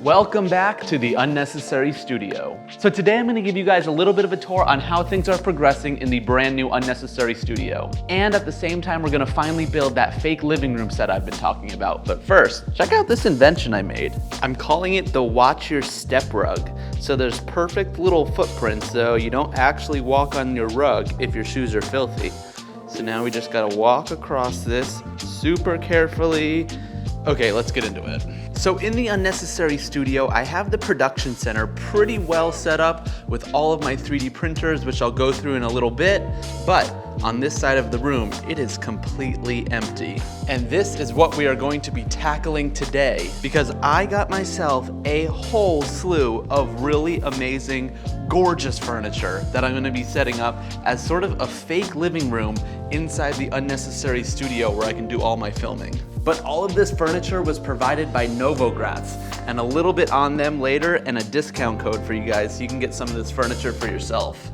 Welcome back to the Unnecessary Studio. So today I'm going to give you guys a little bit of a tour on how things are progressing in the brand new Unnecessary Studio. And at the same time, we're going to finally build that fake living room set I've been talking about. But first, check out this invention I made. I'm calling it the Watch Your Step Rug. So there's perfect little footprints, so you don't actually walk on your rug if your shoes are filthy. So now we just got to walk across this super carefully. Okay, let's get into it. So in the Unnecessary Studio, I have the production center pretty well set up with all of my 3D printers, which I'll go through in a little bit, but on this side of the room, it is completely empty. And this is what we are going to be tackling today, because I got myself a whole slew of really amazing, gorgeous furniture that I'm gonna be setting up as sort of a fake living room inside the Unnecessary Studio where I can do all my filming. But all of this furniture was provided by Novogratz, and a little bit on them later and a discount code for you guys so you can get some of this furniture for yourself.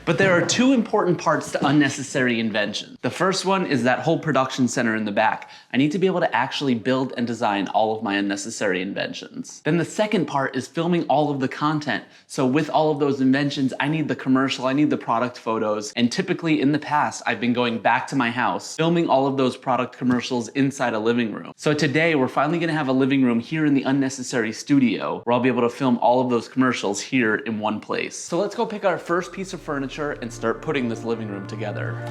But there are two important parts to Unnecessary Inventions. The first one is that whole production center in the back. I need to be able to actually build and design all of my unnecessary inventions. Then the second part is filming all of the content. So with all of those inventions, I need the commercial, I need the product photos, and typically in the past, I've been going back to my house, filming all of those product commercials inside a living room. So today, we're finally gonna have a living room here in the Unnecessary Studio, where I'll be able to film all of those commercials here in one place. So let's go pick our first piece of furniture and start putting this living room together.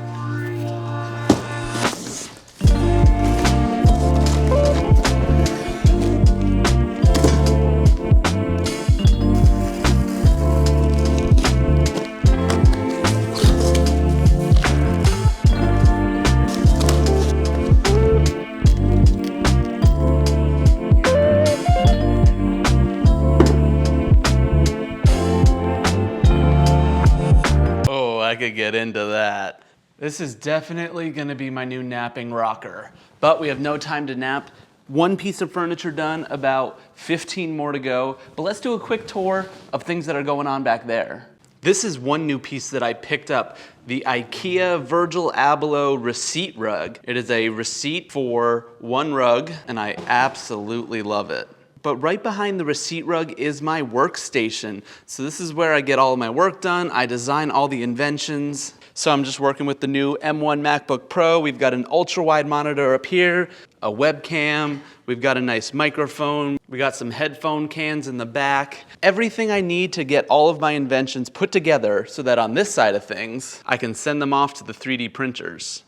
I could get into that. This is definitely gonna be my new napping rocker, but we have no time to nap. One piece of furniture done, about 15 more to go, but let's do a quick tour of things that are going on back there. This is one new piece that I picked up, the IKEA Virgil Abloh receipt rug. It is a receipt for one rug, and I absolutely love it. But right behind the receipt rug is my workstation. So this is where I get all of my work done. I design all the inventions. So I'm just working with the new M1 MacBook Pro. We've got an ultra wide monitor up here, a webcam. We've got a nice microphone. We got some headphone cans in the back. Everything I need to get all of my inventions put together so that on this side of things, I can send them off to the 3D printers.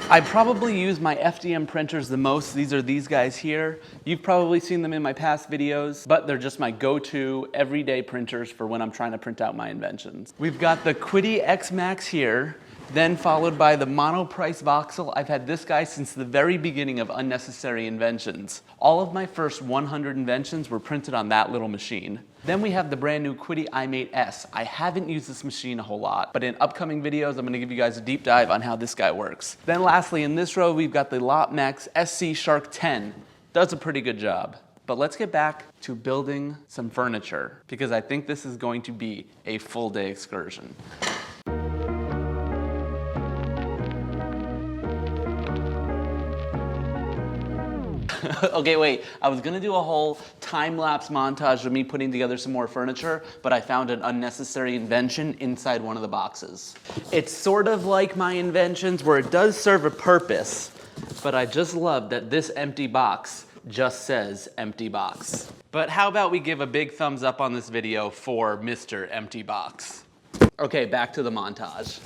I probably use my Fdm printers the most. These are these guys here. You've probably seen them in my past videos, but they're just my go-to everyday printers for when I'm trying to print out my inventions. We've got the Qidi X Max here, then followed by the Monoprice Voxel. I've had this guy since the very beginning of Unnecessary Inventions. All of my first 100 inventions were printed on that little machine. Then we have the brand new Qidi iMate S. I haven't used this machine a whole lot, but in upcoming videos, I'm gonna give you guys a deep dive on how this guy works. Then lastly, in this row, we've got the Lotmex SC Shark 10. Does a pretty good job. But let's get back to building some furniture, because I think this is going to be a full day excursion. Okay, wait, I was gonna do a whole time-lapse montage of me putting together some more furniture, but I found an unnecessary invention inside one of the boxes. It's sort of like my inventions where it does serve a purpose, but I just love that this empty box just says empty box. But how about we give a big thumbs up on this video for Mr. Empty Box. Okay, back to the montage.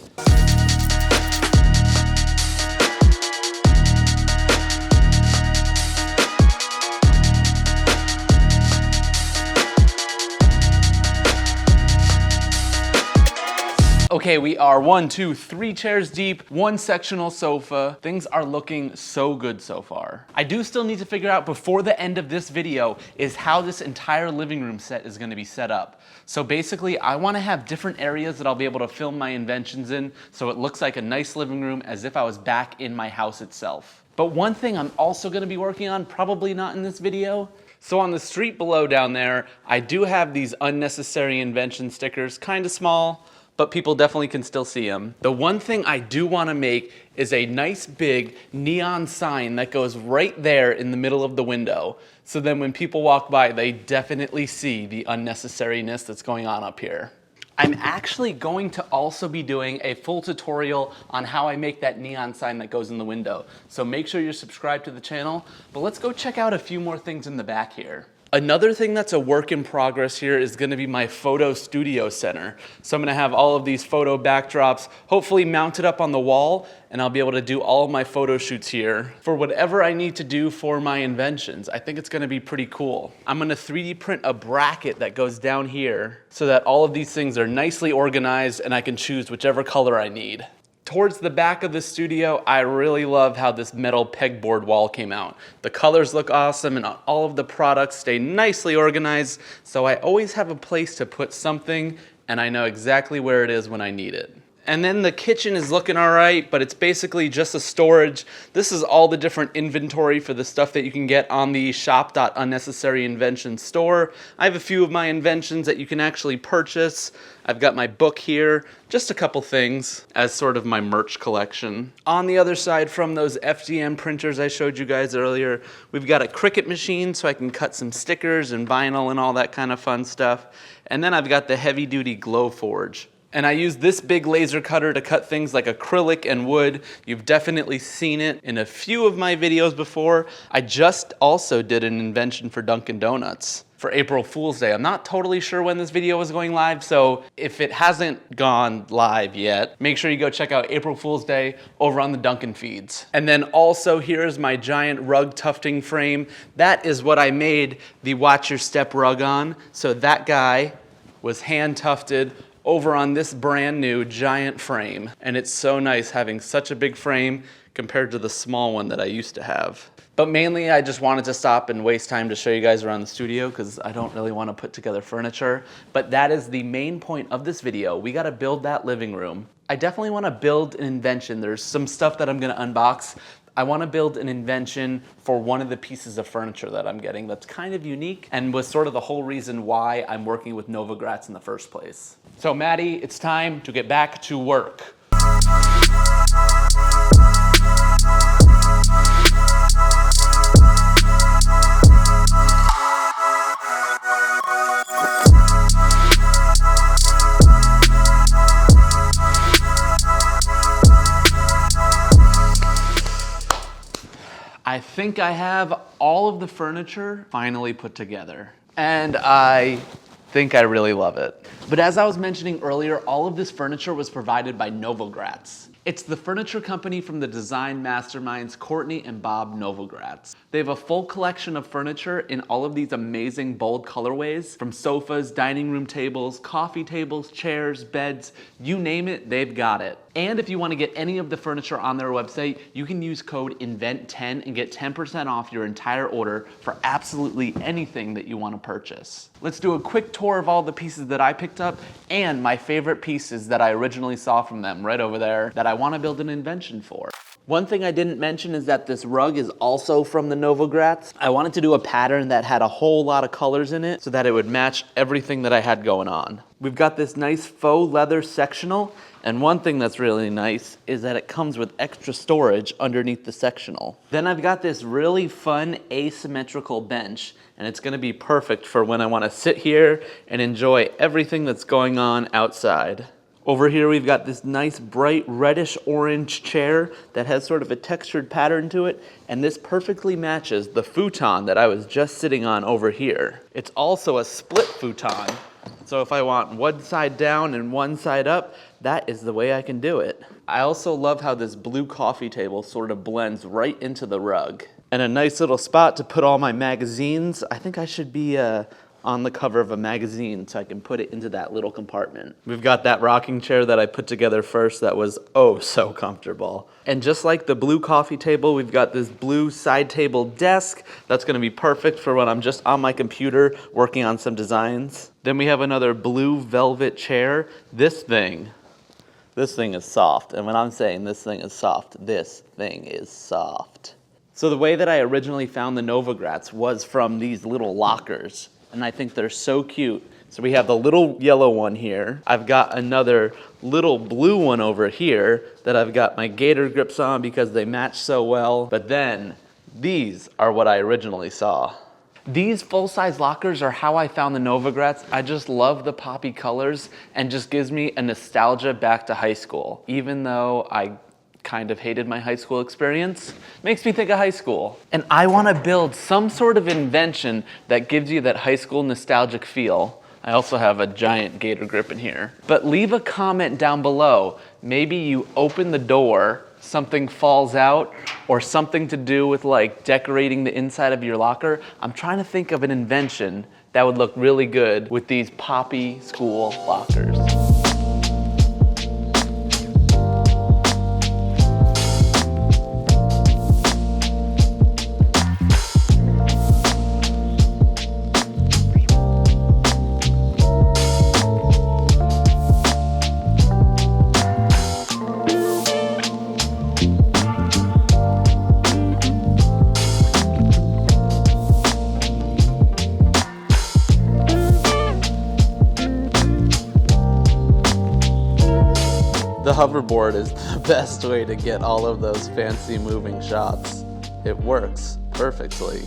Okay, we are 1, 2, 3 chairs deep, 1 sectional sofa. Things are looking so good so far. I do still need to figure out before the end of this video is how this entire living room set is gonna be set up. So basically, I wanna have different areas that I'll be able to film my inventions in so it looks like a nice living room as if I was back in my house itself. But one thing I'm also gonna be working on, probably not in this video, So on the street below down there, I do have these unnecessary invention stickers, kind of small, but people definitely can still see them. The one thing I do want to make is a nice big neon sign that goes right there in the middle of the window. So then when people walk by, they definitely see the unnecessariness that's going on up here. I'm actually going to also be doing a full tutorial on how I make that neon sign that goes in the window. So make sure you're subscribed to the channel, but let's go check out a few more things in the back here. Another thing that's a work in progress here is going to be my photo studio center. So I'm going to have all of these photo backdrops hopefully mounted up on the wall, and I'll be able to do all of my photo shoots here for whatever I need to do for my inventions. I think it's going to be pretty cool. I'm going to 3D print a bracket that goes down here so that all of these things are nicely organized and I can choose whichever color I need. Towards the back of the studio, I really love how this metal pegboard wall came out. The colors look awesome and all of the products stay nicely organized, so I always have a place to put something and I know exactly where it is when I need it. And then the kitchen is looking all right, but it's basically just a storage. This is all the different inventory for the stuff that you can get on the shop.unnecessaryinventions store. I have a few of my inventions that you can actually purchase. I've got my book here, just a couple things as sort of my merch collection. On the other side from those Fdm printers I showed you guys earlier, we've got a Cricut machine so I can cut some stickers and vinyl and all that kind of fun stuff. And then I've got the heavy duty GLOWFORGE. And I use this big laser cutter to cut things like acrylic and wood. You've definitely seen it in a few of my videos before. I just also did an invention for Dunkin' Donuts for April Fool's Day. I'm not totally sure when this video is going live, so if it hasn't gone live yet, make sure you go check out April Fool's Day over on the Dunkin' feeds. And then also here's my giant rug tufting frame. That is what I made the Watch Your Step rug on. So that guy was hand tufted over on this brand new giant frame. And it's so nice having such a big frame compared to the small one that I used to have. But mainly I just wanted to stop and waste time to show you guys around the studio because I don't really want to put together furniture. But that is the main point of this video. We got to build that living room. I definitely want to build an invention. There's some stuff that I'm going to unbox. I want to build an invention for one of the pieces of furniture that I'm getting that's kind of unique and was sort of the whole reason why I'm working with Novogratz in the first place. So Matty, it's time to get back to work. I think I have all of the furniture finally put together, and I think I really love it. But as I was mentioning earlier, all of this furniture was provided by Novogratz. It's the furniture company from the design masterminds Courtney and Bob Novogratz. They have a full collection of furniture in all of these amazing bold colorways, from sofas, dining room tables, coffee tables, chairs, beds, you name it, they've got it. And if you want to get any of the furniture on their website, you can use code INVENT10 and get 10% off your entire order for absolutely anything that you want to purchase. Let's do a quick tour of all the pieces that I picked up and my favorite pieces that I originally saw from them right over there that I want to build an invention for. One thing I didn't mention is that this rug is also from the Novogratz. I wanted to do a pattern that had a whole lot of colors in it so that it would match everything that I had going on. We've got this nice faux leather sectional, and one thing that's really nice is that it comes with extra storage underneath the sectional. Then I've got this really fun asymmetrical bench, and it's gonna be perfect for when I wanna sit here and enjoy everything that's going on outside. Over here we've got this nice bright reddish orange chair that has sort of a textured pattern to it, and this perfectly matches the futon that I was just sitting on over here. It's also a split futon, so if I want one side down and one side up, that is the way I can do it. I also love how this blue coffee table sort of blends right into the rug. And a nice little spot to put all my magazines. I think I should be on the cover of a magazine so I can put it into that little compartment. We've got that rocking chair that I put together first that was oh so comfortable. And just like the blue coffee table, we've got this blue side table desk that's gonna be perfect for when I'm just on my computer working on some designs. Then we have another blue velvet chair. This thing is soft. And when I'm saying this thing is soft, this thing is soft. So the way that I originally found the Novogratz was from these little lockers, and I think they're so cute. So we have the little yellow one here. I've got another little blue one over here that I've got my gator grips on because they match so well. But then these are what I originally saw. These full-size lockers are how I found the Novogratz. I just love the poppy colors and just gives me a nostalgia back to high school. Even though I kind of hated my high school experience, makes me think of high school. And I want to build some sort of invention that gives you that high school nostalgic feel. I also have a giant gator grip in here. But leave a comment down below. Maybe you open the door, something falls out, or something to do with like decorating the inside of your locker. I'm trying to think of an invention that would look really good with these poppy school lockers. The hoverboard is the best way to get all of those fancy moving shots. It works perfectly.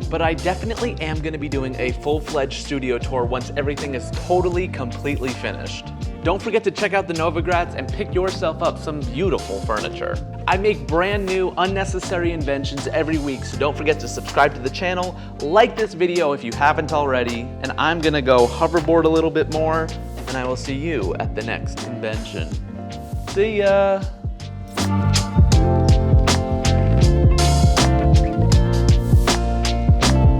But I definitely am going to be doing a full-fledged studio tour once everything is totally, completely finished. Don't forget to check out the Novogratz and pick yourself up some beautiful furniture. I make brand new, unnecessary inventions every week, so don't forget to subscribe to the channel, like this video if you haven't already, and I'm gonna go hoverboard a little bit more, and I will see you at the next invention. See ya!